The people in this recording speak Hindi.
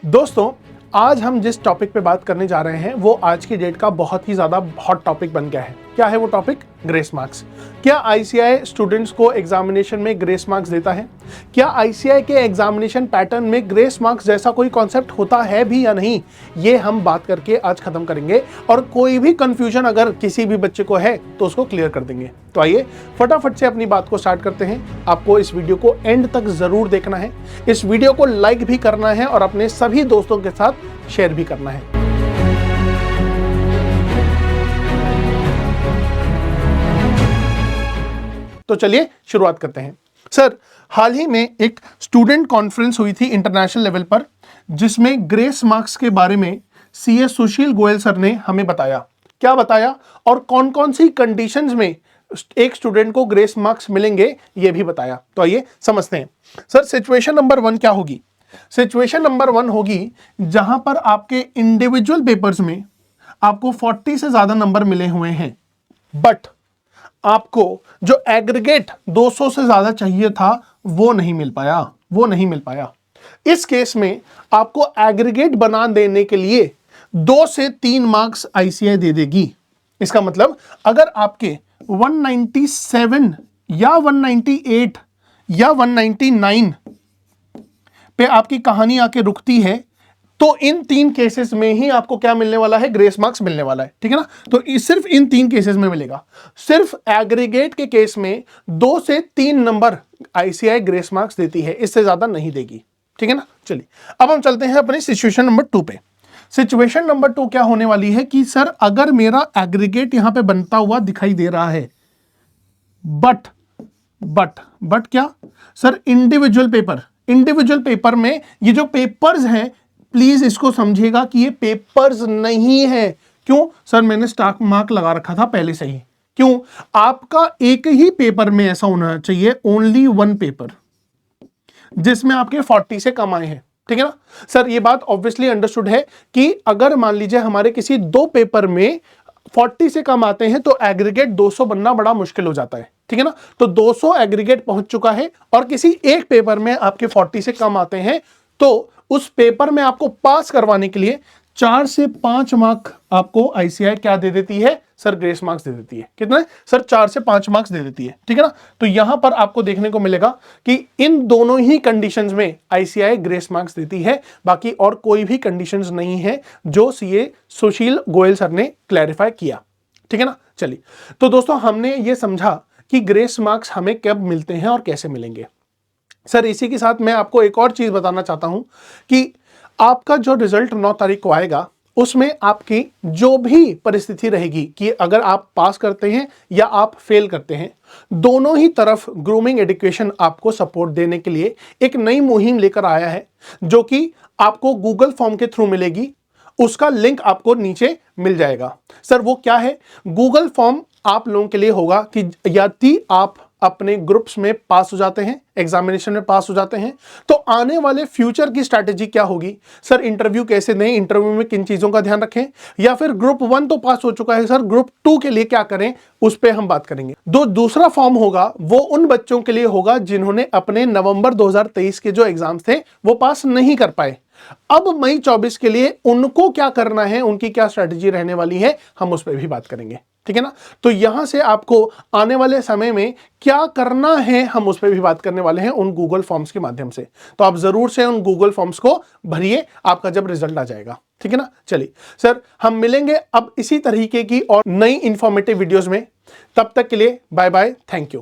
दोस्तों, आज हम जिस टॉपिक पे बात करने जा रहे हैं वो आज की डेट का बहुत ही ज़्यादा हॉट टॉपिक बन गया है। क्या है वो टॉपिक? Grace marks. क्या आईसीएआई स्टूडेंट्स को एग्जामिनेशन में ग्रेस मार्क्स देता है? क्या आईसीएआई के एग्जामिनेशन पैटर्न में ग्रेस मार्क्स जैसा कोई कॉन्सेप्ट होता है भी या नहीं, ये हम बात करके आज खत्म करेंगे और कोई भी कंफ्यूजन अगर किसी भी बच्चे को है तो उसको क्लियर कर देंगे। तो आइए फटाफट से अपनी बात को स्टार्ट करते हैं। आपको इस वीडियो को एंड तक जरूर देखना है, इस वीडियो को लाइक भी करना है और अपने सभी दोस्तों के साथ शेयर भी करना है। तो चलिए शुरुआत करते हैं। सर, हाल ही में एक स्टूडेंट कॉन्फ्रेंस हुई थी इंटरनेशनल लेवल पर, जिसमें ग्रेस मार्क्स के बारे में सीए सुशील गोयल सर ने हमें बताया। क्या बताया और कौन कौन सी कंडीशंस में एक स्टूडेंट को ग्रेस मार्क्स मिलेंगे ये भी बताया। तो आइए समझते हैं। सर, सिचुएशन नंबर 1 क्या होगी? सिचुएशन नंबर 1 होगी जहां पर आपके इंडिविजुअल पेपर्स में आपको 40 से ज्यादा नंबर मिले हुए हैं, बट आपको जो एग्रीगेट 200 से ज्यादा चाहिए था वो नहीं मिल पाया। इस केस में आपको एग्रीगेट बना देने के लिए 2 से 3 मार्क्स आईसीएआई दे देगी। इसका मतलब अगर आपके 197 या 198 या 199 पे आपकी कहानी आके रुकती है, तो इन 3 केसेस में ही आपको क्या मिलने वाला है? ग्रेस मार्क्स मिलने वाला है। ठीक है ना? तो सिर्फ इन 3 केसेस में मिलेगा। सिर्फ एग्रीगेट के केस में 2 से 3 नंबर आईसीएआई ग्रेस मार्क्स देती है, इससे ज्यादा नहीं देगी। ठीक है ना? चलिए अब हम चलते हैं अपनी सिचुएशन नंबर 2 पे। सिचुएशन नंबर 2 क्या होने वाली है कि सर, अगर मेरा एग्रीगेट यहां पे बनता हुआ दिखाई दे रहा है, बट क्या सर, इंडिविजुअल पेपर में ये जो पेपर्स हैं, प्लीज इसको समझिएगा कि ये पेपर्स नहीं है। क्यों सर? मैंने स्टार मार्क लगा रखा था पहले से ही। क्यों? आपका एक ही पेपर में ऐसा होना चाहिए, ओनली 1 पेपर जिसमें आपके 40 से कम आए हैं। ठीक है ना सर? ये बात ऑब्वियसली अंडरस्टूड है कि अगर मान लीजिए हमारे किसी 2 पेपर में 40 से कम आते हैं तो एग्रीगेट 200 बनना बड़ा मुश्किल हो जाता है। ठीक है ना? तो 200 एग्रीगेट पहुंच चुका है और किसी एक पेपर में आपके 40 से कम आते हैं, तो उस पेपर में आपको पास करवाने के लिए 4 से 5 मार्क आपको आईसीएआई क्या दे देती है? सर, ग्रेस मार्क्स दे देती है। कितना? सर, 4 से 5 मार्क्स दे देती है। ठीक है ना? तो यहां पर आपको देखने को मिलेगा कि इन दोनों ही कंडीशंस में आईसीएआई ग्रेस मार्क्स देती है, बाकी और कोई भी कंडीशंस नहीं है जो सीए सुशील गोयल सर ने क्लैरिफाई किया। ठीक है ना? चलिए, तो दोस्तों हमने ये समझा कि ग्रेस मार्क्स हमें कब मिलते हैं और कैसे मिलेंगे। सर, इसी के साथ मैं आपको एक और चीज बताना चाहता हूं कि आपका जो रिजल्ट 9 तारीख को आएगा, उसमें आपकी जो भी परिस्थिति रहेगी कि अगर आप पास करते हैं या आप फेल करते हैं, दोनों ही तरफ ग्रूमिंग एजुकेशन आपको सपोर्ट देने के लिए एक नई मुहिम लेकर आया है, जो कि आपको गूगल फॉर्म के थ्रू मिलेगी। उसका लिंक आपको नीचे मिल जाएगा। सर, वो क्या है? गूगल फॉर्म आप लोगों के लिए होगा कि यदि आप अपने ग्रुप्स में पास हो जाते हैं, एग्जामिनेशन में पास हो जाते हैं, तो आने वाले फ्यूचर की स्ट्रैटेजी क्या होगी? सर, इंटरव्यू कैसे दें, इंटरव्यू में किन चीजों का ध्यान रखें, या फिर ग्रुप 1 तो पास हो चुका है, सर ग्रुप 2 के लिए क्या करें, उस पर हम बात करेंगे। दूसरा फॉर्म होगा वो उन बच्चों के लिए होगा जिन्होंने अपने नवंबर 2023 के जो एग्जाम्स थे वो पास नहीं कर पाए। अब मई 24 के लिए उनको क्या करना है, उनकी क्या स्ट्रैटेजी रहने वाली है, हम उस पर भी बात करेंगे। ठीक है ना? तो यहां से आपको आने वाले समय में क्या करना है, हम उस पर भी बात करने वाले हैं उन गूगल फॉर्म्स के माध्यम से। तो आप जरूर से उन गूगल फॉर्म्स को भरिए, आपका जब रिजल्ट आ जाएगा। ठीक है ना? चलिए सर, हम मिलेंगे अब इसी तरीके की और नई इंफॉर्मेटिव वीडियोस में। तब तक के लिए बाय बाय, थैंक यू।